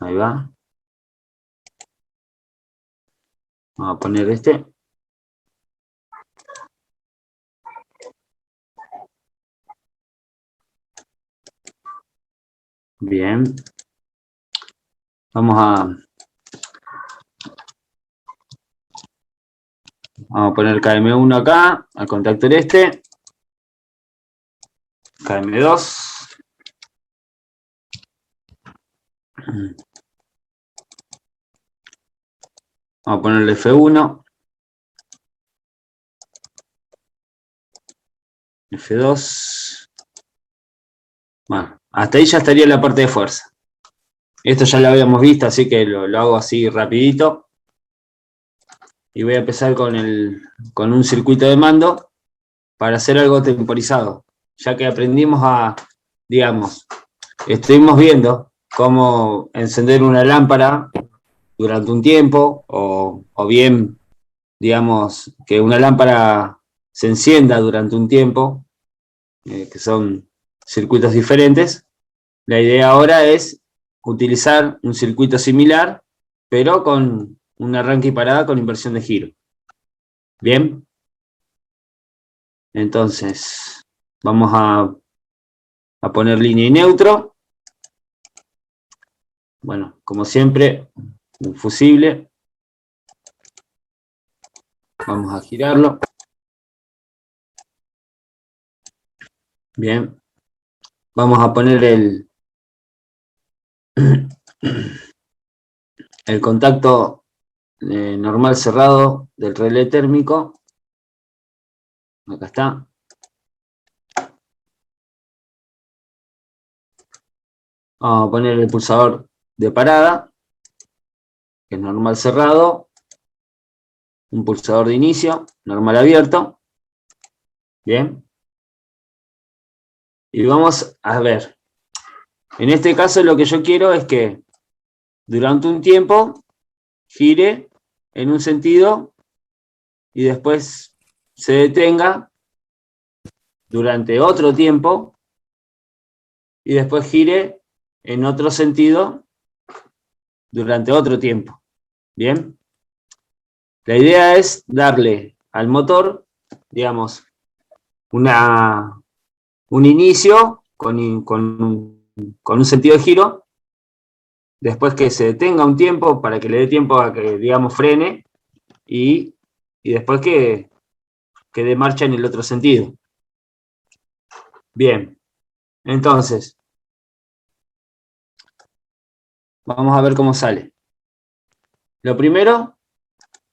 Ahí va. Vamos a poner este. Bien. Vamos a poner KM1 acá, al contactor este. KM2. Vamos a ponerle F1. F2. Bueno, hasta ahí ya estaría la parte de fuerza. Esto ya lo habíamos visto, así que lo hago así rapidito. Y voy a empezar con un circuito de mando para hacer algo temporizado. Ya que aprendimos digamos, estuvimos viendo cómo encender una lámpara durante un tiempo, o bien, digamos, que una lámpara se encienda durante un tiempo, que son circuitos diferentes. La idea ahora es utilizar un circuito similar, pero con un arranque y parada con inversión de giro. Bien. Entonces, vamos a poner línea y neutro. Bueno, como siempre, un fusible. Vamos a girarlo. Bien. Vamos a poner el contacto normal cerrado del relé térmico. Acá está. Vamos a poner el pulsador de parada, que es normal cerrado. Un pulsador de inicio, normal abierto. Bien. Y vamos a ver. En este caso lo que yo quiero es que durante un tiempo gire en un sentido y después se detenga durante otro tiempo y después gire en otro sentido durante otro tiempo. Bien. La idea es darle al motor, digamos, un inicio con un sentido de giro, después que se detenga un tiempo para que le dé tiempo a que, digamos, frene, y después que dé marcha en el otro sentido. Bien, entonces, vamos a ver cómo sale. Lo primero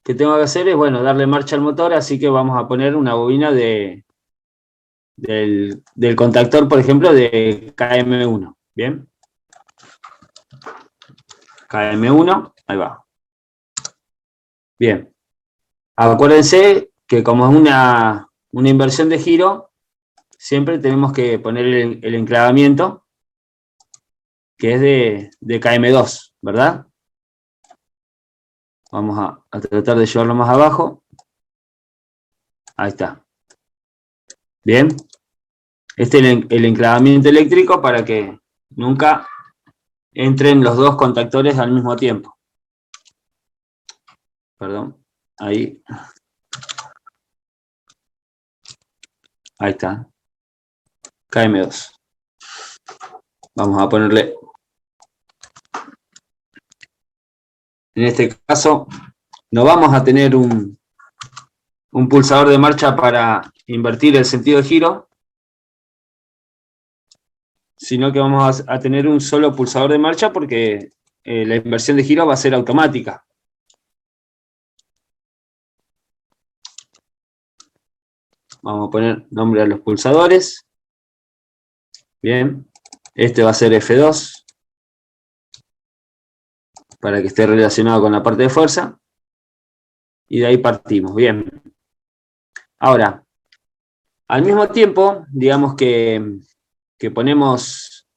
que tengo que hacer es, bueno, darle marcha al motor, así que vamos a poner una bobina del contactor, por ejemplo, de KM1. Bien. KM1, ahí va. Bien. Acuérdense que como es una inversión de giro, siempre tenemos que poner el enclavamiento, que es de KM2, ¿verdad? Vamos a tratar de llevarlo más abajo. Ahí está. Bien. Este es el enclavamiento eléctrico para que nunca entren los dos contactores al mismo tiempo. Perdón. Ahí. Ahí está. KM2. Vamos a ponerle. En este caso, no vamos a tener un pulsador de marcha para invertir el sentido de giro, sino que vamos a tener un solo pulsador de marcha porque la inversión de giro va a ser automática. Vamos a poner nombre a los pulsadores. Bien. Este va a ser F2, para que esté relacionado con la parte de fuerza. Y de ahí partimos. Bien. Ahora, al mismo tiempo, digamos que ponemos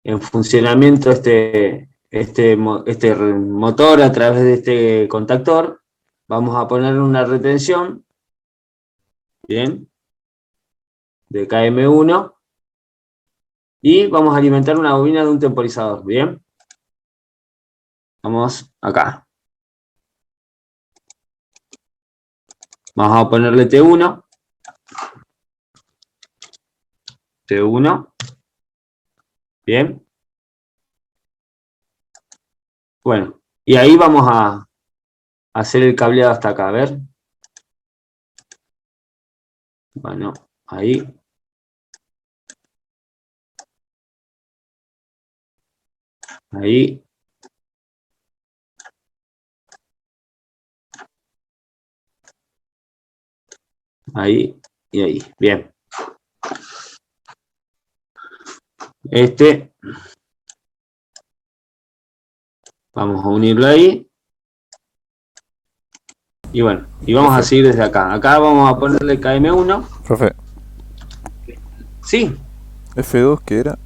en funcionamiento este motor a través de este contactor, vamos a poner una retención, bien, de KM1, y vamos a alimentar una bobina de un temporizador, bien. Vamos acá. Vamos a ponerle T1. T1. Bien. Bueno, y ahí vamos a hacer el cableado hasta acá, a ver. Bueno, ahí. Ahí. Ahí y ahí. Bien. Vamos a unirlo ahí. Y bueno, y vamos a seguir desde acá. Acá vamos a ponerle KM1. Profe, Sí, F2, ¿qué era?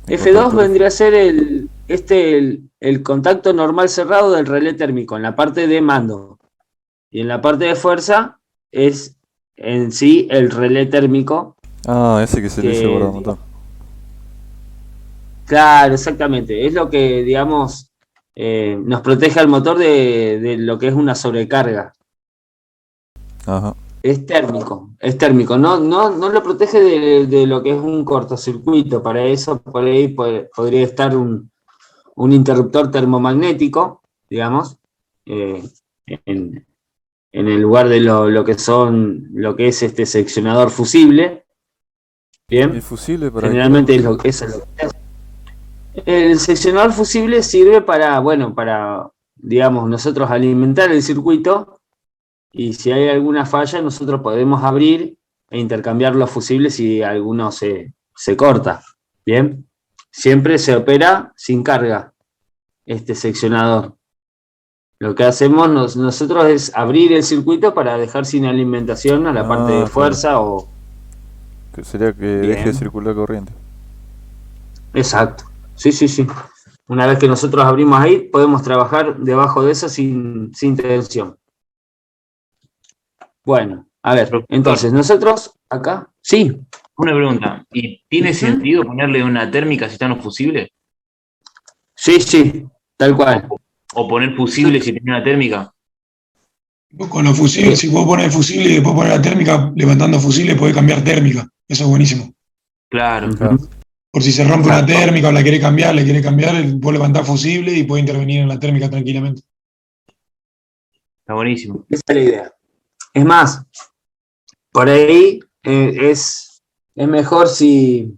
El F2 contactor vendría a ser el contacto normal cerrado del relé térmico en la parte de mando. Y en la parte de fuerza es en sí el relé térmico Ah, ese que se le dice que, guardamotor. claro, exactamente, es lo que, digamos, nos protege al motor de lo que es una sobrecarga. Ajá. Es térmico, no lo protege de lo que es un cortocircuito. Para eso, por ahí podría estar un interruptor termomagnético, digamos, eh, en, en el lugar de lo que es este seccionador fusible. ¿Y Bien, fusible para qué lo generalmente usa? eso es lo que hace. El seccionador fusible sirve para, bueno, para, digamos, nosotros alimentar el circuito, y si hay alguna falla nosotros podemos abrir e intercambiar los fusibles si alguno se corta. Bien, siempre se opera sin carga este seccionador. Lo que hacemos nosotros es abrir el circuito para dejar sin alimentación a la parte de Ah, claro. fuerza o... Que sería que deje de Bien, circular corriente. exacto. Sí, sí, sí. Una vez que nosotros abrimos ahí, podemos trabajar debajo de eso sin tensión. Bueno, a ver, Profesor, entonces nosotros acá, sí. una pregunta. ¿Y tiene Ujú. sentido ponerle una térmica si está no fusible? Sí, sí, tal ¿O, cual. o poner fusible si tiene una térmica? Con los fusibles, Eh, si vos pones fusible y después poner la térmica, levantando fusible podés cambiar térmica. Eso es buenísimo. Claro, Claro. ujú, Por si se rompe una exacto. térmica o la le quiere cambiar, vos levantás fusible y podés intervenir en la térmica tranquilamente. está buenísimo. Esa es la idea. Es más, por ahí es mejor si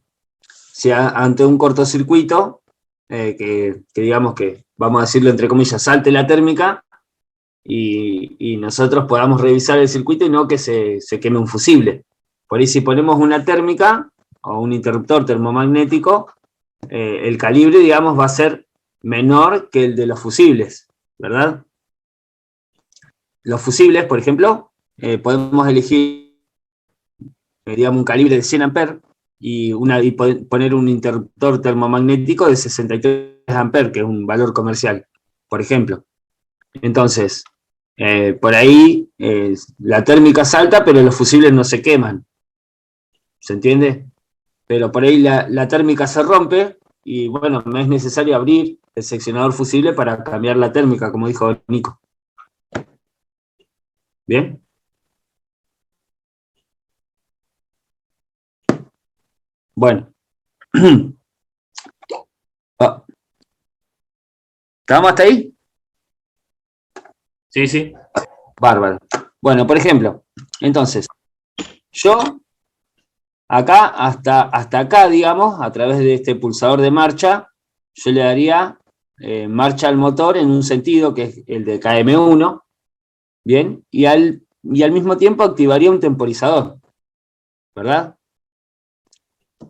ante un cortocircuito, que digamos que, vamos a decirlo entre comillas, salte la térmica y nosotros podamos revisar el circuito y no que se queme un fusible. Por ahí si ponemos una térmica o un interruptor termomagnético, el calibre, digamos, va a ser menor que el de los fusibles, ¿verdad? Los fusibles, por ejemplo, podemos elegir, digamos, un calibre de 100 amperes y poner un interruptor termomagnético de 63 amperes, que es un valor comercial, por ejemplo. Entonces, por ahí la térmica salta, pero los fusibles no se queman. ¿Se entiende? Pero por ahí la térmica se rompe y bueno, no es necesario abrir el seccionador fusible para cambiar la térmica, como dijo Nico. ¿Bien? Bueno. Ah, ¿estamos hasta ahí? Sí, sí. Bárbaro. Bueno, por ejemplo, entonces, yo acá, hasta acá, digamos, a través de este pulsador de marcha, yo le daría marcha al motor en un sentido que es el de KM1, ¿bien? Y al mismo tiempo activaría un temporizador, ¿verdad?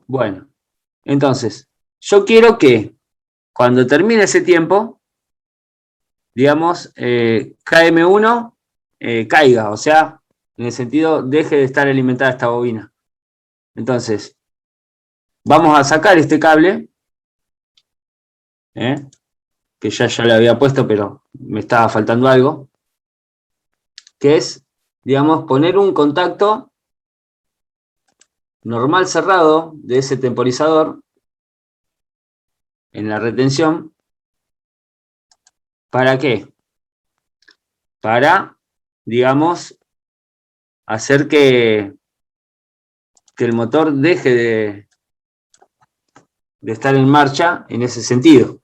Bueno, entonces, yo quiero que cuando termine ese tiempo, digamos, KM1 caiga, o sea, en el sentido, deje de estar alimentada esta bobina. Entonces, vamos a sacar este cable, que ya lo había puesto, pero me estaba faltando algo, que es, digamos, poner un contacto normal cerrado de ese temporizador en la retención, ¿Para qué? Para, digamos, hacer que el motor deje de estar en marcha en ese sentido.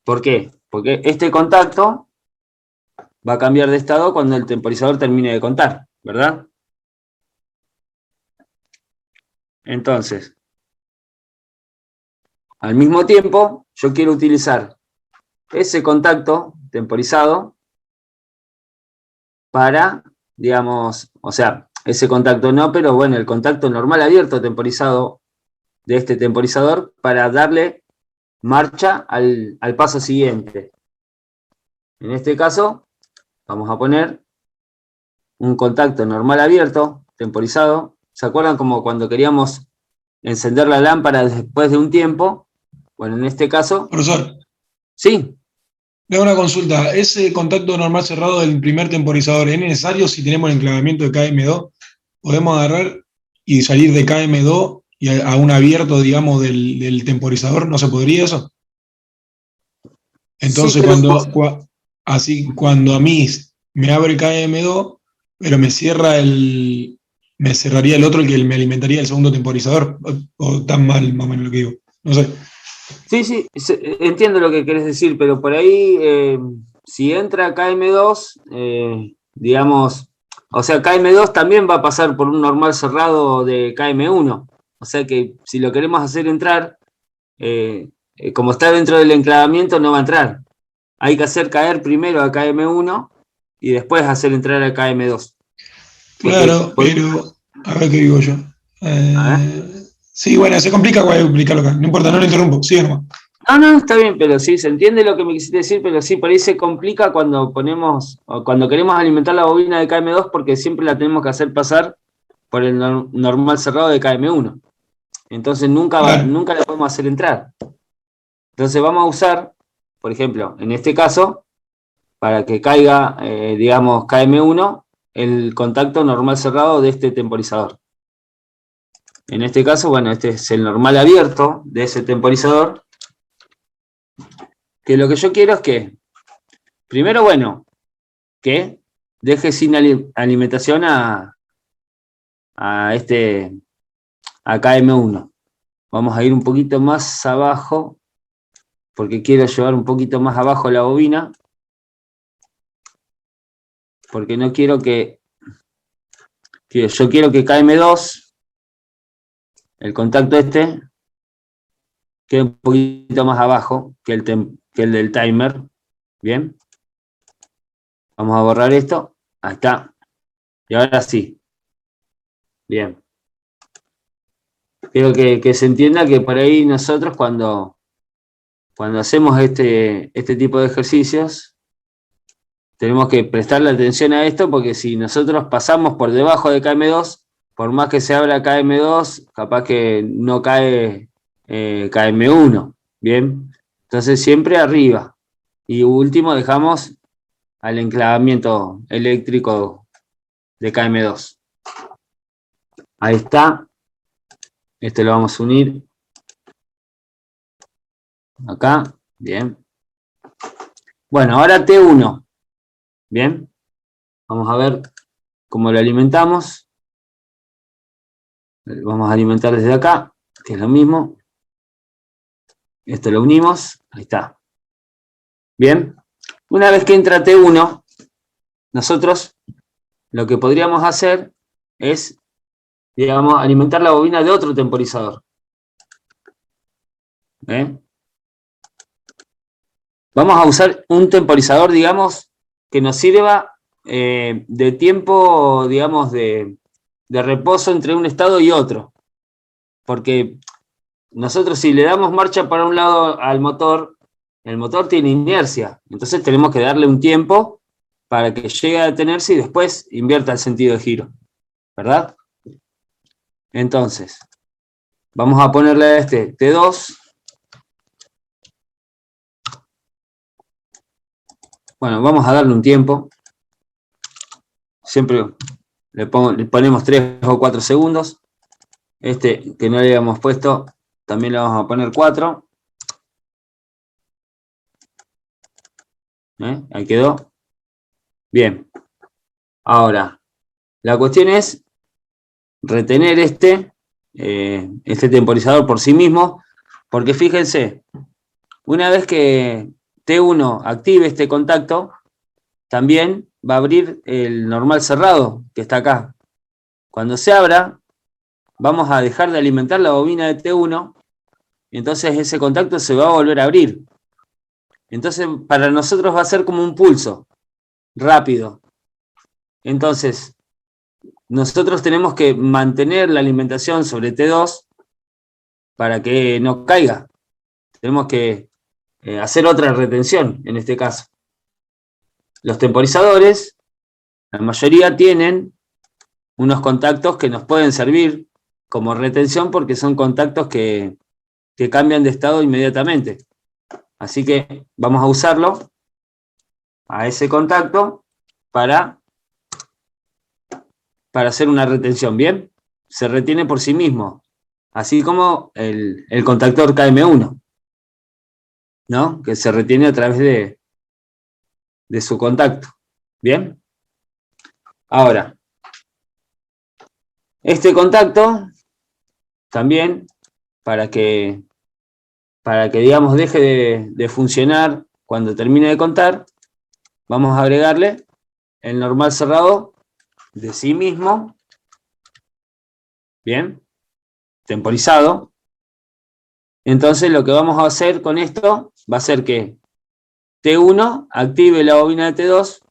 ¿Por qué? Porque este contacto va a cambiar de estado cuando el temporizador termine de contar, ¿verdad? Entonces, al mismo tiempo, yo quiero utilizar ese contacto temporizado para, digamos, o sea, ese contacto no, pero bueno, el contacto normal abierto temporizado de este temporizador para darle marcha al paso siguiente. En este caso, vamos a poner un contacto normal abierto, temporizado. ¿Se acuerdan como cuando queríamos encender la lámpara después de un tiempo? Bueno, en este caso, Profesor, sí. le hago una consulta. ¿Ese contacto normal cerrado del primer temporizador es necesario si tenemos el enclavamiento de KM2? ¿Podemos agarrar y salir de KM2 y a un abierto, digamos, del temporizador? ¿No se podría eso? Sí, Entonces, pero cuando a mí me abre KM2, pero me cerraría el otro, el que me alimentaría el segundo temporizador, o tan mal, más o menos lo que digo. No sé. sí, entiendo lo que querés decir, pero por ahí, si entra KM2, digamos, o sea, KM2 también va a pasar por un normal cerrado de KM1. O sea que si lo queremos hacer entrar, como está dentro del enclavamiento, no va a entrar. Hay que hacer caer primero a KM1 y después hacer entrar a KM2. Claro, pero a ver qué digo yo. A ver. Sí, bueno, se complica, voy a explicarlo acá. No importa, no lo interrumpo. Sigue nomás. No, está bien, pero sí, se entiende lo que me quisiste decir, pero sí, por ahí se complica cuando ponemos, o cuando queremos alimentar la bobina de KM2 porque siempre la tenemos que hacer pasar por el normal cerrado de KM1. Entonces Claro, nunca la podemos hacer entrar. Entonces vamos a usar, por ejemplo, en este caso, para que caiga, digamos, KM1, el contacto normal cerrado de este temporizador. En este caso, bueno, este es el normal abierto de ese temporizador, que lo que yo quiero es que, primero, bueno, que deje sin alimentación a KM1. Vamos a ir un poquito más abajo, porque quiero llevar un poquito más abajo la bobina, porque no quiero yo quiero que KM2, el contacto este, quede un poquito más abajo que el del timer. Bien. Vamos a borrar esto. Ahí está. Y ahora sí. Bien. Quiero que se entienda que por ahí nosotros cuando hacemos este tipo de ejercicios, tenemos que prestarle atención a esto porque si nosotros pasamos por debajo de KM2, por más que se abra KM2, capaz que no cae KM1. Bien. Entonces siempre arriba. Y último dejamos al enclavamiento eléctrico de KM2. Ahí está. Este lo vamos a unir acá. Bien. Bueno, ahora T1. Bien. Vamos a ver cómo lo alimentamos. Vamos a alimentar desde acá, que es lo mismo. Esto lo unimos. Ahí está. Bien. Una vez que entra T1, nosotros lo que podríamos hacer es, digamos, alimentar la bobina de otro temporizador. Vamos a usar un temporizador, digamos, que nos sirva de tiempo, digamos, de reposo entre un estado y otro. Porque nosotros si le damos marcha para un lado al motor, el motor tiene inercia. Entonces tenemos que darle un tiempo para que llegue a detenerse y después invierta el sentido de giro. ¿Verdad? Entonces, vamos a ponerle a este T2. Bueno, vamos a darle un tiempo. Siempre le ponemos 3 o 4 segundos. Este que no le habíamos puesto, también le vamos a poner 4. Ahí quedó. Bien. Ahora, la cuestión es retener este temporizador por sí mismo, porque fíjense, una vez que T1 active este contacto, también va a abrir el normal cerrado que está acá. Cuando se abra, vamos a dejar de alimentar la bobina de T1, y entonces ese contacto se va a volver a abrir. Entonces, para nosotros va a ser como un pulso rápido. Entonces, nosotros tenemos que mantener la alimentación sobre T2 para que no caiga. Tenemos que hacer otra retención en este caso. Los temporizadores, la mayoría tienen unos contactos que nos pueden servir como retención porque son contactos que cambian de estado inmediatamente. Así que vamos a usarlo a ese contacto para hacer una retención. Bien, se retiene por sí mismo, así como el contactor KM1, ¿no? Que se retiene a través de su contacto. Bien. Ahora, este contacto también, para que digamos deje de funcionar cuando termine de contar, vamos a agregarle el normal cerrado de sí mismo, bien, temporizado. Entonces lo que vamos a hacer con esto va a ser que T1 active la bobina de T2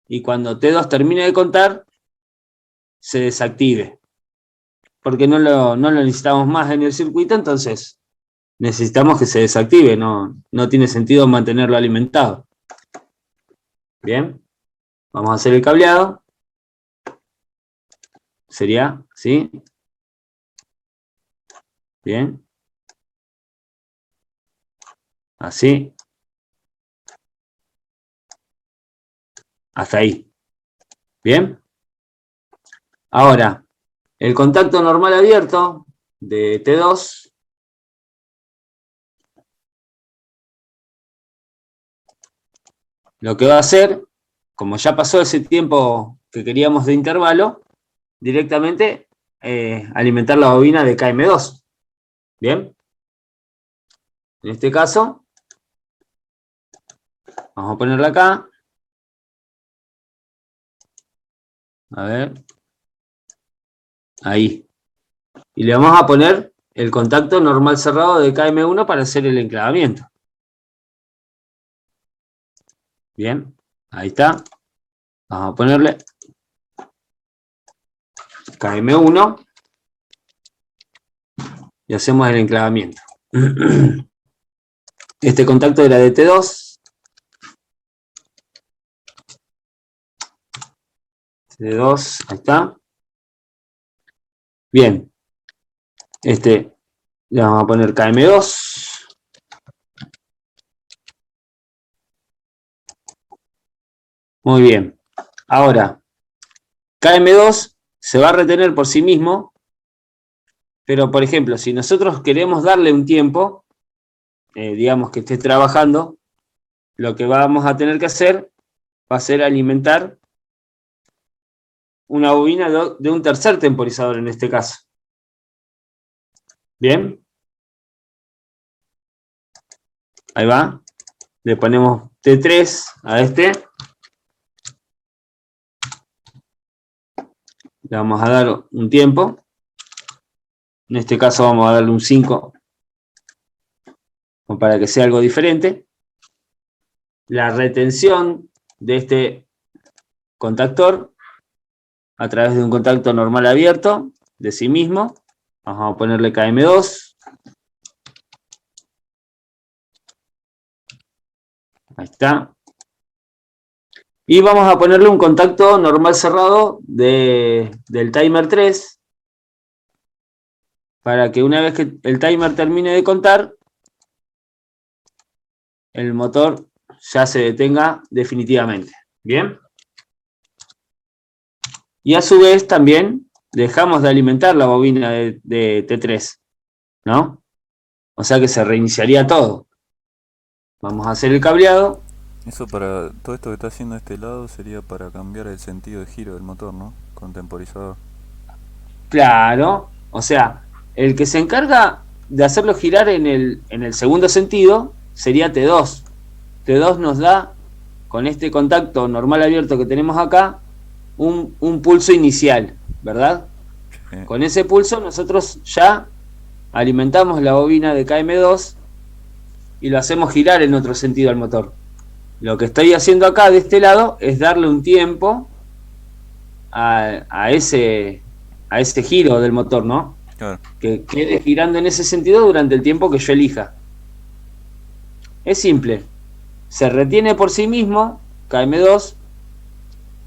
y cuando T2 termine de contar, se desactive. Porque no lo necesitamos más en el circuito, entonces necesitamos que se desactive, no tiene sentido mantenerlo alimentado. Bien, vamos a hacer el cableado. Sería, ¿sí? Bien. Así. Hasta ahí. Bien. Ahora, el contacto normal abierto de T2 lo que va a hacer, como ya pasó ese tiempo que queríamos de intervalo, directamente alimentar la bobina de KM2. Bien. En este caso, vamos a ponerla acá. A ver. Ahí. Y le vamos a poner el contacto normal cerrado de KM1 para hacer el enclavamiento. Bien. Ahí está. Vamos a ponerle KM1 y hacemos el enclavamiento. Este contacto era de T2. T2, ahí está. Bien. Le vamos a poner KM2. Muy bien. Ahora, KM2 se va a retener por sí mismo, pero por ejemplo, si nosotros queremos darle un tiempo, digamos que esté trabajando, lo que vamos a tener que hacer va a ser alimentar una bobina de un tercer temporizador en este caso. Bien. Ahí va. Le ponemos T3 a este. Le vamos a dar un tiempo. En este caso vamos a darle un 5. Para que sea algo diferente. La retención de este contactor a través de un contacto normal abierto de sí mismo. Vamos a ponerle KM2. Ahí está. Y vamos a ponerle un contacto normal cerrado del timer 3 para que una vez que el timer termine de contar, el motor ya se detenga definitivamente. Bien. Y a su vez también dejamos de alimentar la bobina de T3, ¿no? O sea que se reiniciaría todo. Vamos a hacer el cableado. Eso para... Todo esto que está haciendo este lado sería para cambiar el sentido de giro del motor, ¿no? Con temporizador. Claro, o sea, el que se encarga de hacerlo girar en el segundo sentido sería T2. T2 nos da, con este contacto normal abierto que tenemos acá, un pulso inicial, ¿verdad? Sí. Con ese pulso nosotros ya alimentamos la bobina de KM2 y lo hacemos girar en otro sentido al motor. Lo que estoy haciendo acá de este lado es darle un tiempo a ese giro del motor, ¿no? Claro. Que quede girando en ese sentido durante el tiempo que yo elija. Es simple. Se retiene por sí mismo, KM2,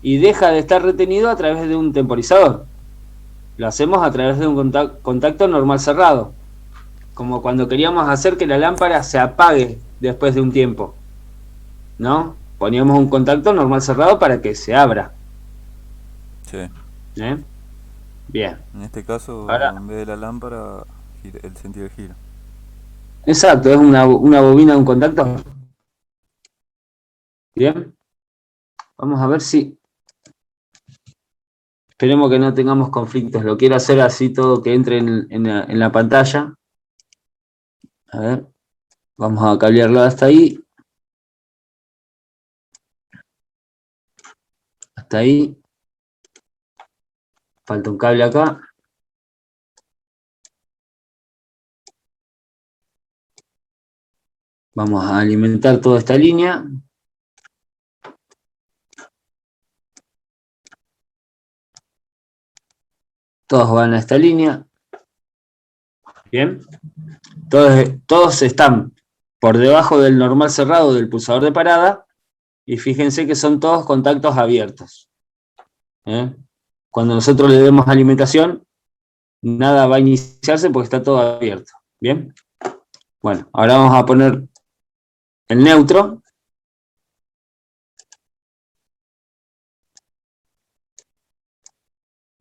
y deja de estar retenido a través de un temporizador. Lo hacemos a través de un contacto normal cerrado. Como cuando queríamos hacer que la lámpara se apague después de un tiempo, ¿no? Poníamos un contacto normal cerrado para que se abra. Sí. ¿Eh? Bien. En este caso, Ahora, en vez de la lámpara, el sentido de giro. exacto, es una bobina de un contacto. Bien. Vamos a ver si... Esperemos que no tengamos conflictos. Lo quiero hacer así todo que entre en la pantalla. A ver. Vamos a cablearlo hasta ahí. Hasta ahí. Falta un cable acá. Vamos a alimentar toda esta línea. Todos van a esta línea. Bien. Todos están por debajo del normal cerrado del pulsador de parada. Y fíjense que son todos contactos abiertos. ¿Eh? Cuando nosotros le demos alimentación, nada va a iniciarse porque está todo abierto. Bien. Bueno, ahora vamos a poner el neutro.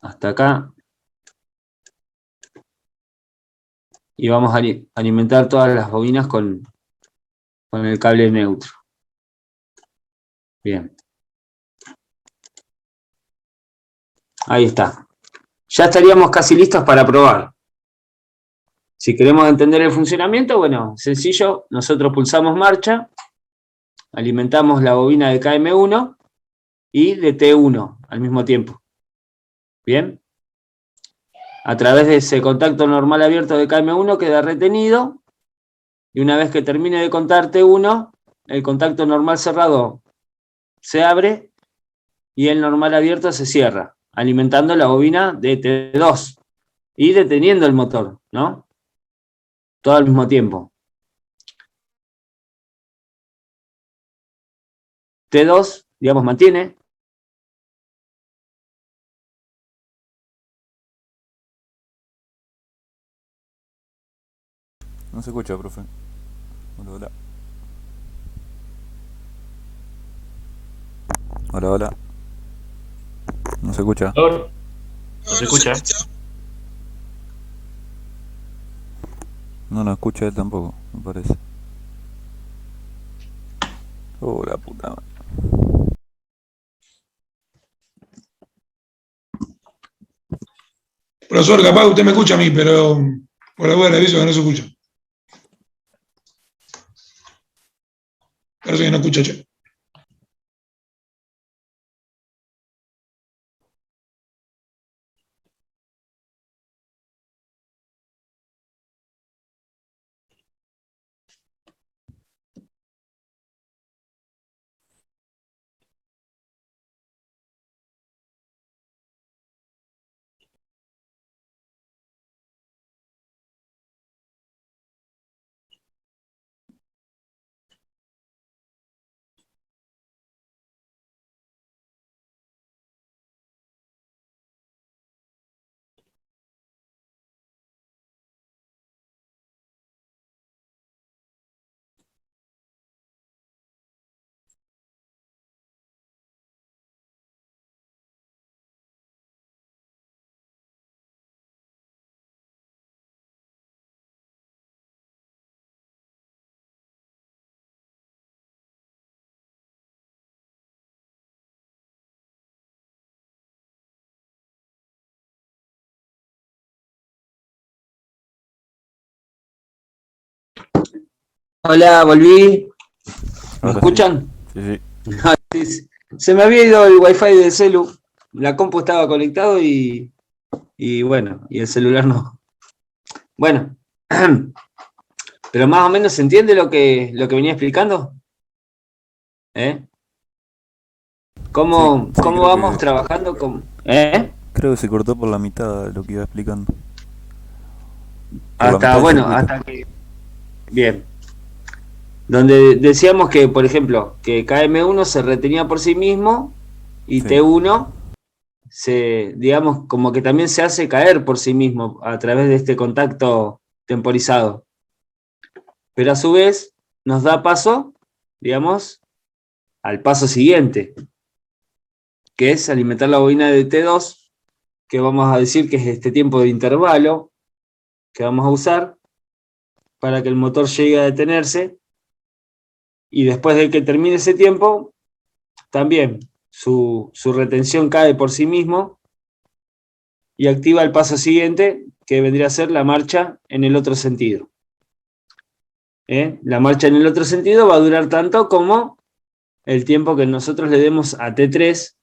Hasta acá. Y vamos a alimentar todas las bobinas con el cable neutro. Bien. Ahí está. Ya estaríamos casi listos para probar. Si queremos entender el funcionamiento, bueno, sencillo, nosotros pulsamos marcha, alimentamos la bobina de KM1 y de T1 al mismo tiempo. Bien. A través de ese contacto normal abierto de KM1 queda retenido y una vez que termine de contar T1, el contacto normal cerrado se abre y el normal abierto se cierra, alimentando la bobina de T2 y deteniendo el motor, ¿no? Todo al mismo tiempo. T2, digamos, mantiene. No se escucha, profe. Hola, hola. Hola, hola. No se escucha. ¿No se escucha? No nos escucha él tampoco, me parece. Oh, la puta madre. Profesor, capaz usted me escucha a mí, pero por la duda le aviso que no se escucha. Parece que no escucha, che. Hola, volví. ¿Me Ahora sí. escuchan? Sí, sí. Se me había ido el wifi del celu. La compu estaba conectado y bueno, y el celular no. Bueno, pero más o menos se entiende lo que venía explicando. ¿Eh? Sí, ¿Cómo, sí, cómo vamos trabajando con... ¿Eh? creo que se cortó por la mitad lo que iba explicando. Por la Hasta, mitad del bueno, circuito. hasta que... Bien. Donde decíamos que, por ejemplo, que KM1 se retenía por sí mismo y Sí, T1 se, digamos, como que también se hace caer por sí mismo a través de este contacto temporizado. Pero a su vez nos da paso, digamos, al paso siguiente, que es alimentar la bobina de T2, que vamos a decir que es este tiempo de intervalo que vamos a usar para que el motor llegue a detenerse y después de que termine ese tiempo, también su retención cae por sí mismo y activa el paso siguiente, que vendría a ser la marcha en el otro sentido. La marcha en el otro sentido va a durar tanto como el tiempo que nosotros le demos a T3,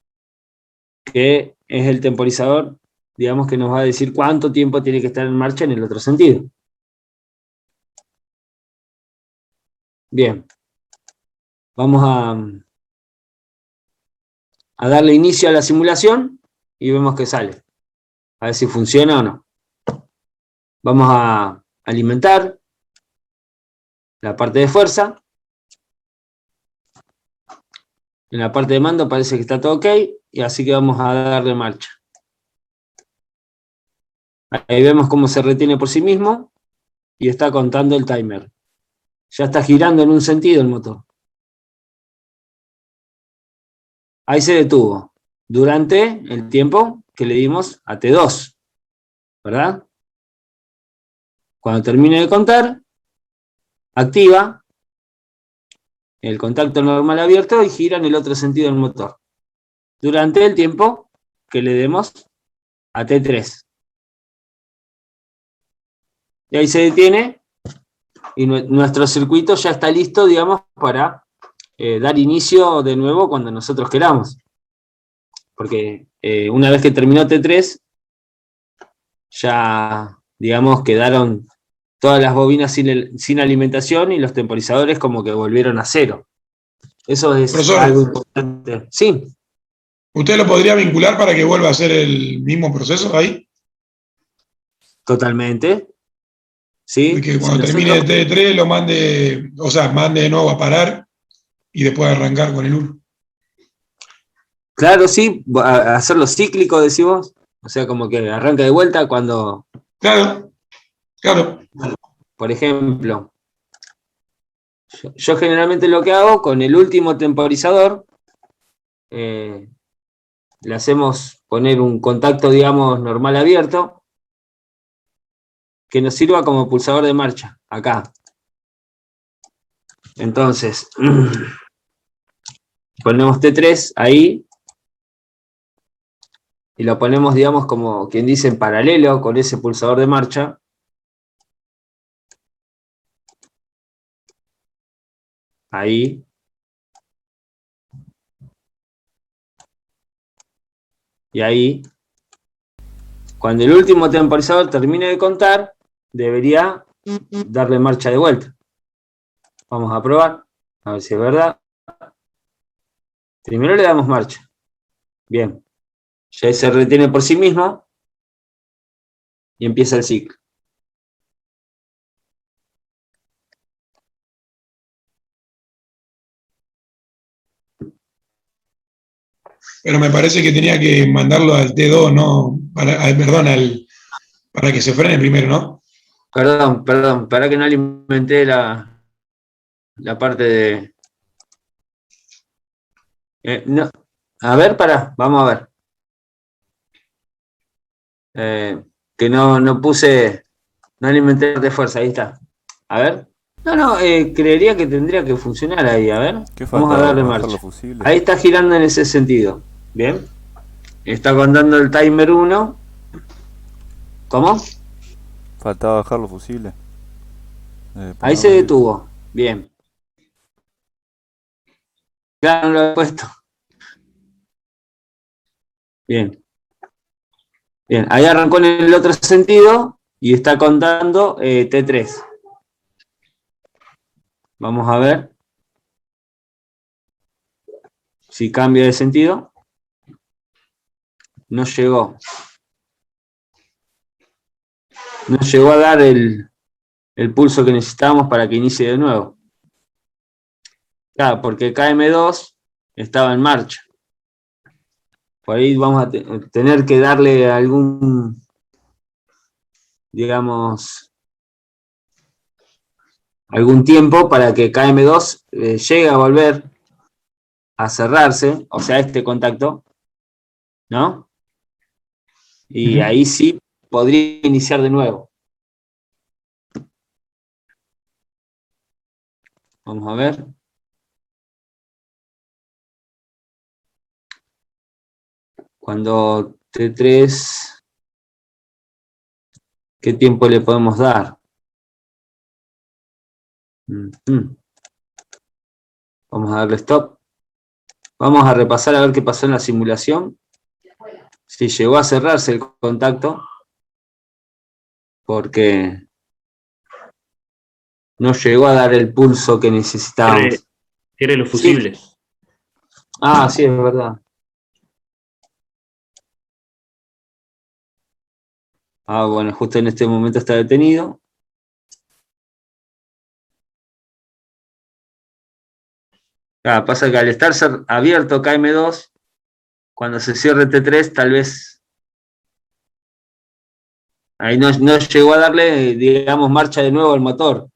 que es el temporizador, digamos, que nos va a decir cuánto tiempo tiene que estar en marcha en el otro sentido. Bien, vamos a darle inicio a la simulación y vemos qué sale. A ver si funciona o no. Vamos a alimentar la parte de fuerza. En la parte de mando parece que está todo ok, y así que vamos a darle marcha. Ahí vemos cómo se retiene por sí mismo y está contando el timer. Ya está girando en un sentido el motor. Ahí se detuvo durante el tiempo que le dimos a T2, ¿verdad? Cuando termine de contar, activa el contacto normal abierto y gira en el otro sentido del motor. Durante el tiempo que le demos a T3. Y ahí se detiene y nuestro circuito ya está listo, digamos, para dar inicio de nuevo cuando nosotros queramos. Porque una vez que terminó T3, ya, digamos, quedaron todas las bobinas sin alimentación y los temporizadores como que volvieron a cero. Eso es Profesor, algo importante. Sí, ¿usted lo podría vincular para que vuelva a hacer el mismo proceso ahí? totalmente. Y Sí, que si cuando termine nosotros... el T3 lo mande, o sea, mande de nuevo a parar y después arrancar con el 1. Claro, sí, hacerlo cíclico, decimos. O sea, como que arranca de vuelta cuando, Claro, claro. por ejemplo, yo generalmente lo que hago con el último temporizador, le hacemos poner un contacto, digamos, normal abierto, que nos sirva como pulsador de marcha, acá. Entonces, ponemos T3 ahí, y lo ponemos, digamos, como quien dice, en paralelo con ese pulsador de marcha. Ahí. Y ahí, cuando el último temporizador termine de contar, debería darle marcha de vuelta. Vamos a probar, a ver si es verdad. Primero le damos marcha. Bien. Ya se retiene por sí mismo y empieza el ciclo. Pero me parece que tenía que mandarlo al T2, ¿no? Perdón, para que se frene primero, ¿no? Perdón, para que no alimenté la parte de... no. A ver, vamos a ver. Que no puse, no alimenté de fuerza, ahí está. A ver. No, creería que tendría que funcionar ahí, a ver. ¿Qué Vamos a faltaba? darle ¿Bajar los marcha. fusibles? Ahí está girando en ese sentido. Bien. Está contando el timer 1. ¿Cómo? Faltaba bajar los fusibles. Ahí se Ponerlos ahí. detuvo. Bien. Claro, no lo he puesto. Bien. Bien, ahí arrancó en el otro sentido y está contando T3. Vamos a ver si cambia de sentido. No llegó. No llegó a dar el pulso que necesitábamos para que inicie de nuevo. Claro, porque KM2 estaba en marcha. Por ahí vamos a tener que darle algún, digamos, algún tiempo para que KM2 llegue a volver a cerrarse, o sea, este contacto, ¿no? Y ahí sí podría iniciar de nuevo. Vamos a ver. Cuando T3, ¿qué tiempo le podemos dar? Vamos a darle stop. Vamos a repasar a ver qué pasó en la simulación. Si llegó a cerrarse el contacto, porque no llegó a dar el pulso que necesitábamos. Era los fusibles. Sí. Ah, sí, es verdad. Ah, bueno, justo en este momento está detenido. Ah, pasa que al estar abierto KM2, cuando se cierre T3, tal vez ahí no llegó a darle, digamos, marcha de nuevo al motor.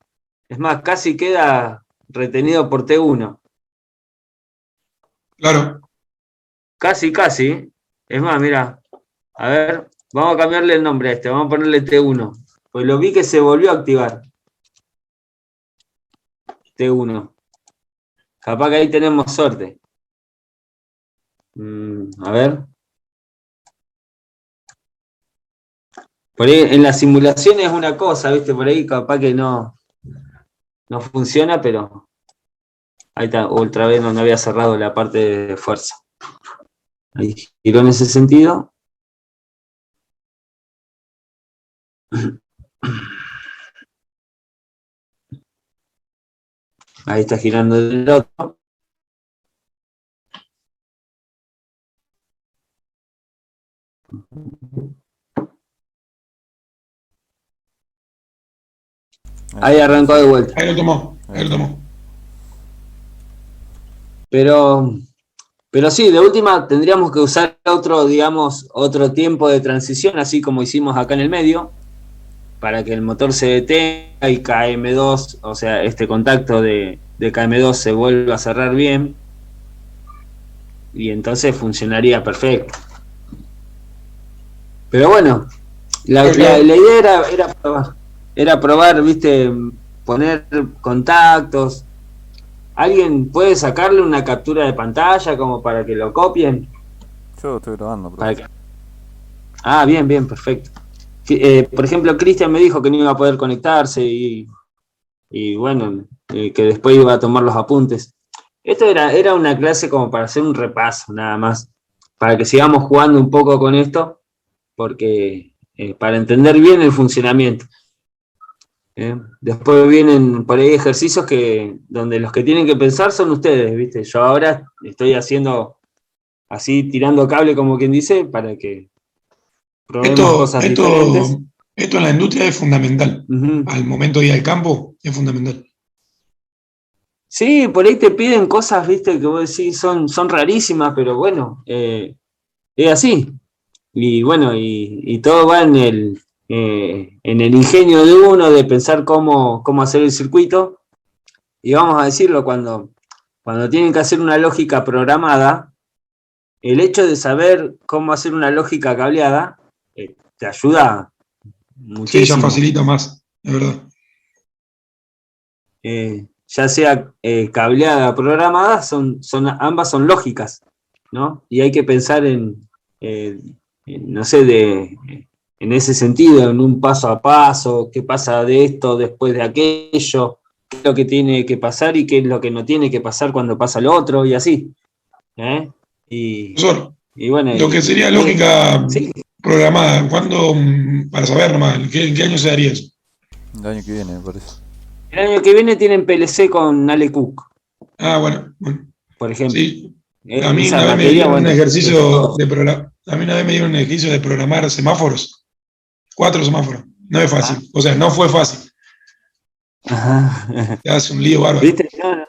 Es más, casi queda retenido por T1. Claro. Casi, casi. Es más, mira, a ver, vamos a cambiarle el nombre a este, vamos a ponerle T1. Pues lo vi que se volvió a activar. T1. Capaz que ahí tenemos suerte. A ver. Por ahí en la simulación es una cosa, ¿viste? Por ahí capaz que no funciona, pero ahí está, otra vez no había cerrado la parte de fuerza. Ahí giró en ese sentido. Ahí está girando el otro. Ahí arrancó de vuelta. Ahí lo tomó, ahí lo tomó. Pero sí, de última tendríamos que usar otro, digamos, otro tiempo de transición, así como hicimos acá en el medio, para que el motor se detenga y KM2, o sea, este contacto de KM2 se vuelva a cerrar bien, y entonces funcionaría perfecto. Pero bueno, la idea era probar, viste, poner contactos. ¿Alguien puede sacarle una captura de pantalla como para que lo copien? Yo estoy grabando, Ah, bien, perfecto. Por ejemplo, Cristian me dijo que no iba a poder conectarse y bueno, que después iba a tomar los apuntes. Esto era una clase como para hacer un repaso, nada más, para que sigamos jugando un poco con esto, porque para entender bien el funcionamiento. Después vienen por ahí ejercicios donde los que tienen que pensar son ustedes, ¿viste? Yo ahora estoy haciendo así, tirando cable como quien dice, para que probemos cosas diferentes. Esto en la industria es fundamental. Al momento de ir al campo es fundamental. Sí, por ahí te piden cosas, ¿viste? Que vos decís son rarísimas, pero bueno, es así. Y bueno, y todo va en el ingenio de uno de pensar cómo hacer el circuito. Y vamos a decirlo, cuando tienen que hacer una lógica programada, el hecho de saber cómo hacer una lógica cableada te ayuda muchísimo. Sí, ya facilita más, es verdad. Ya sea cableada o programada, ambas son lógicas, ¿no? Y hay que pensar no sé, en ese sentido, en un paso a paso, qué pasa de esto después de aquello, es lo que tiene que pasar y qué es lo que no tiene que pasar cuando pasa lo otro y así. Y Profesor, bueno, lo que sería lógica sí, programada, ¿cuándo, para saber nomás, en qué año se daría eso? El año que viene, me parece. el año que viene tienen PLC con Ale Cook, Ah, bueno, por ejemplo. sí. A mí Esa una vez me materia, dieron un bueno, ejercicio de a mí una vez me dieron un ejercicio de programar semáforos, 4 semáforos. No es fácil, o sea, no fue fácil. ajá. Te hace un lío bárbaro. ¿Viste? No, no.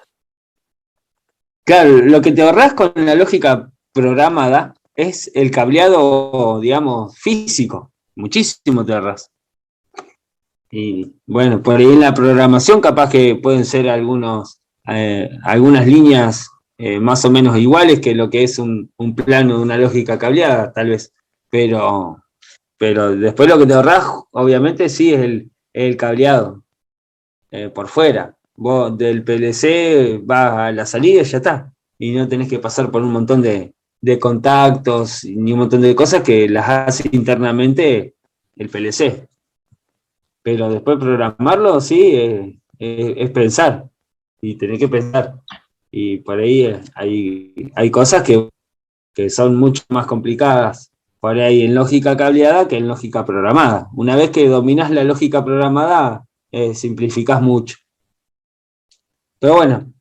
Claro, lo que te ahorrás con la lógica programada es el cableado, digamos, físico. Muchísimo te ahorrás. Y bueno, por ahí en la programación capaz que pueden ser algunas líneas más o menos iguales que lo que es un plano de una lógica cableada, tal vez. Pero después lo que te ahorrás, obviamente, sí es el cableado por fuera. Vos del PLC vas a la salida y ya está. Y no tenés que pasar por un montón de contactos ni un montón de cosas que las hace internamente el PLC. Pero después programarlo, sí, es pensar. Y tenés que pensar. Y por ahí hay cosas que son mucho más complicadas por ahí en lógica cableada que en lógica programada. Una vez que dominás la lógica programada, simplificás mucho. Pero bueno,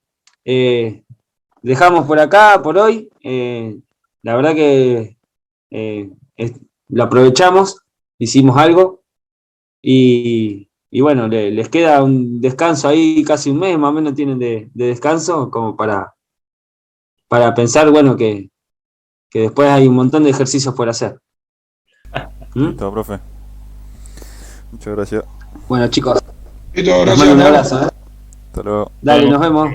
dejamos por acá por hoy. La verdad que lo aprovechamos, hicimos algo y bueno, les queda un descanso ahí, casi un mes más o menos tienen de descanso, como para pensar, bueno, que después hay un montón de ejercicios por hacer. Listo, profe. Muchas gracias. Bueno, chicos, Listo, les gracias, mando un ¿no? abrazo. Hasta luego. Dale, nos vemos.